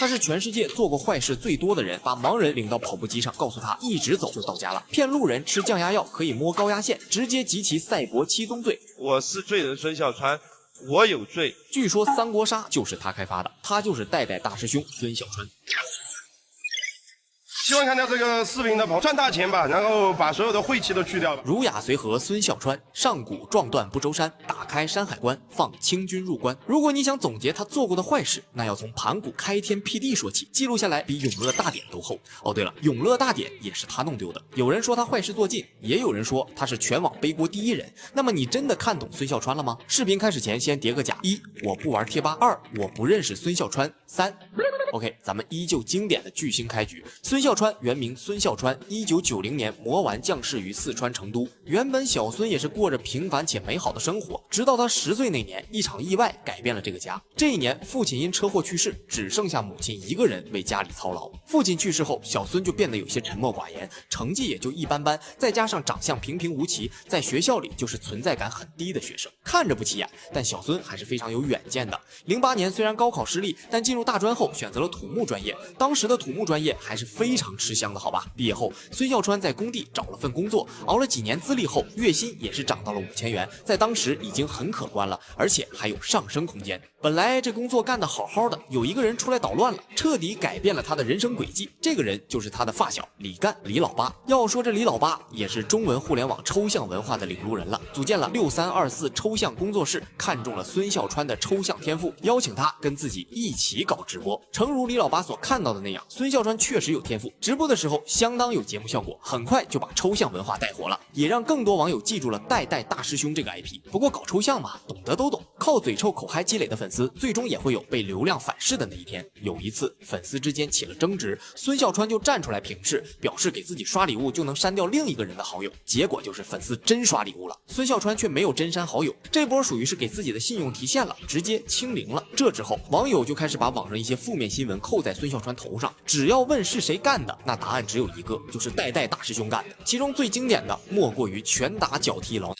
他是全世界做过坏事最多的人，把盲人领到跑步机上，告诉他一直走就到家了，骗路人吃降压药可以摸高压线，直接集齐赛博七宗罪。我是罪人孙笑川，我有罪。据说三国杀就是他开发的，他就是代代大师兄孙笑川。希望看到这个视频的朋友赚大钱吧，然后把所有的晦气都去掉吧。儒雅随和孙笑川，上古撞断不周山，打开山海关，放清军入关。如果你想总结他做过的坏事，那要从盘古开天辟地说起，记录下来比永乐大典都厚。哦，对了，永乐大典也是他弄丢的。有人说他坏事做尽，也有人说他是全网背锅第一人。那么你真的看懂孙笑川了吗？视频开始前先叠个甲：1. 我不玩贴吧；2. 我不认识孙笑川；3. OK， 咱们依旧经典的巨星开局。孙笑川原名孙笑川，1990年魔丸降世于四川成都。原本小孙也是过着平凡且美好的生活，直到他10岁那年，一场意外改变了这个家。这一年，父亲因车祸去世，只剩下母亲一个人为家里操劳。父亲去世后，小孙就变得有些沉默寡言，成绩也就一般般，再加上长相平平无奇，在学校里就是存在感很低的学生，看着不起眼，但小孙还是非常有远见的。08年虽然高考失利，但进入大专后选择了土木专业，当时的土木专业还是非常吃香的，好吧？毕业后，孙笑川在工地找了份工作，熬了几年资历后，月薪也是涨到了5000元，在当时已经很可观了，而且还有上升空间。本来这工作干得好好的，有一个人出来捣乱了，彻底改变了他的人生轨迹。这个人就是他的发小李干，李老八。要说这李老八也是中文互联网抽象文化的领路人了，组建了6324抽象工作室，看中了孙笑川的抽象天赋，邀请他跟自己一起搞直播。诚如李老八所看到的那样，孙笑川确实有天赋，直播的时候相当有节目效果，很快就把抽象文化带火了，也让更多网友记住了代代大师兄这个 IP。不过搞抽象嘛，懂得都懂，靠嘴臭口嗨积累的粉丝，最终也会有被流量反噬的那一天。有一次粉丝之间起了争执，孙笑川就站出来平视，表示给自己刷礼物就能删掉另一个人的好友，结果就是粉丝真刷礼物了，孙笑川却没有真删好友，这波属于是给自己的信用提现了，直接清零了。这之后网友就开始把网上一些负面新闻扣在孙笑川头上，只要问是谁干的，那答案只有一个，就是代代大师兄干的。其中最经典的莫过于拳打脚踢老奶奶。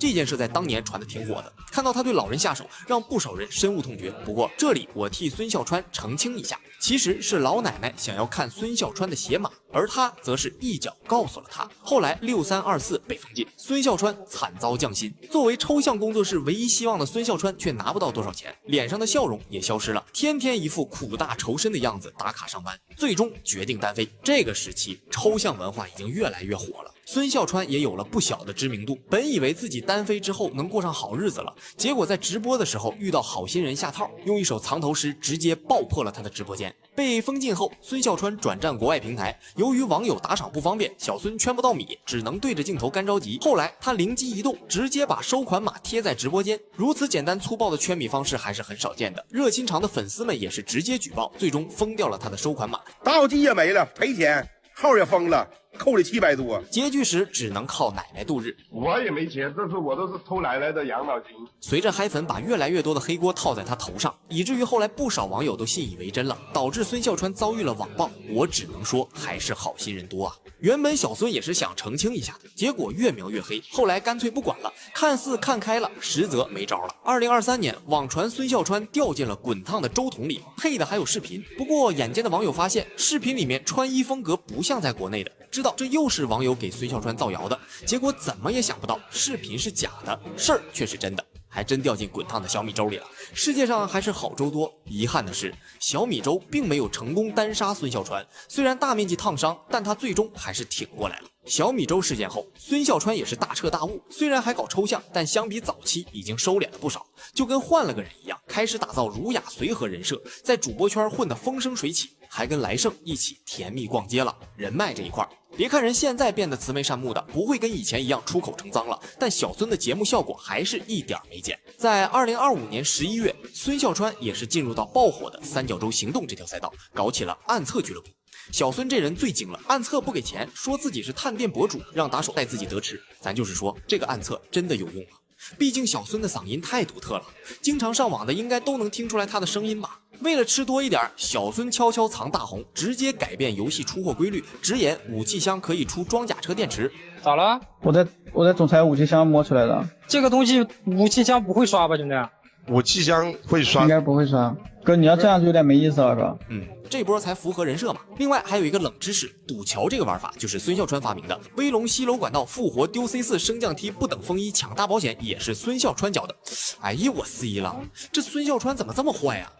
这件事在当年传得挺火的，看到他对老人下手，让不少人深恶痛绝。不过这里我替孙笑川澄清一下，其实是老奶奶想要看孙笑川的鞋码，而他则是一脚告诉了他。后来6324被封禁，孙笑川惨遭降薪。作为抽象工作室唯一希望的孙笑川却拿不到多少钱，脸上的笑容也消失了，天天一副苦大仇深的样子打卡上班，最终决定单飞。这个时期抽象文化已经越来越火了，孙笑川也有了不小的知名度，本以为自己单飞之后能过上好日子了，结果在直播的时候遇到好心人下套，用一首藏头诗直接爆破了他的直播间。被封禁后，孙笑川转战国外平台，由于网友打赏不方便，小孙圈不到米，只能对着镜头干着急。后来他灵机一动，直接把收款码贴在直播间，如此简单粗暴的圈米方式还是很少见的。热心肠的粉丝们也是直接举报，最终封掉了他的收款码。打火机也没了，赔钱，号也封了，扣了700多。拮据时只能靠奶奶度日。我也没钱，这次我都是偷奶奶的养老金。随着嗨粉把越来越多的黑锅套在他头上，以至于后来不少网友都信以为真了，导致孙笑川遭遇了网暴。我只能说还是好心人多啊。原本小孙也是想澄清一下的，结果越描越黑，后来干脆不管了，看似看开了，实则没招了。2023年网传孙笑川掉进了滚烫的粥桶里，配的还有视频。不过眼尖的网友发现，视频里面穿衣风格不像在国内的，知道这又是网友给孙笑川造谣的，结果怎么也想不到视频是假的，事儿却是真的，还真掉进滚烫的小米粥里了。世界上还是好粥多，遗憾的是小米粥并没有成功单杀孙笑川，虽然大面积烫伤，但他最终还是挺过来了。小米粥事件后，孙笑川也是大彻大悟，虽然还搞抽象，但相比早期已经收敛了不少，就跟换了个人一样，开始打造儒雅随和人设，在主播圈混得风生水起，还跟来盛一起甜蜜逛街了。人脉这一块，别看人现在变得慈眉善目的，不会跟以前一样出口成脏了，但小孙的节目效果还是一点没减。在2025年11月，孙笑川也是进入到爆火的三角洲行动这条赛道，搞起了暗测俱乐部。小孙这人最精了，暗测不给钱，说自己是探店博主，让打手带自己得吃。咱就是说，这个暗测真的有用吗？毕竟小孙的嗓音太独特了，经常上网的应该都能听出来他的声音吧。为了吃多一点，小孙悄悄藏大红，直接改变游戏出货规律，直言武器箱可以出装甲车电池。咋了？我在总裁武器箱摸出来的。这个东西武器箱不会刷吧，兄弟？武器箱会刷，应该不会刷。哥，你要这样就有点没意思了，哥。这波才符合人设嘛。另外还有一个冷知识，赌桥这个玩法就是孙笑川发明的。威龙西楼管道复活丢 C4 升降梯不等风衣抢大保险也是孙笑川教的。哎呀，我 C 了，这孙笑川怎么这么坏啊？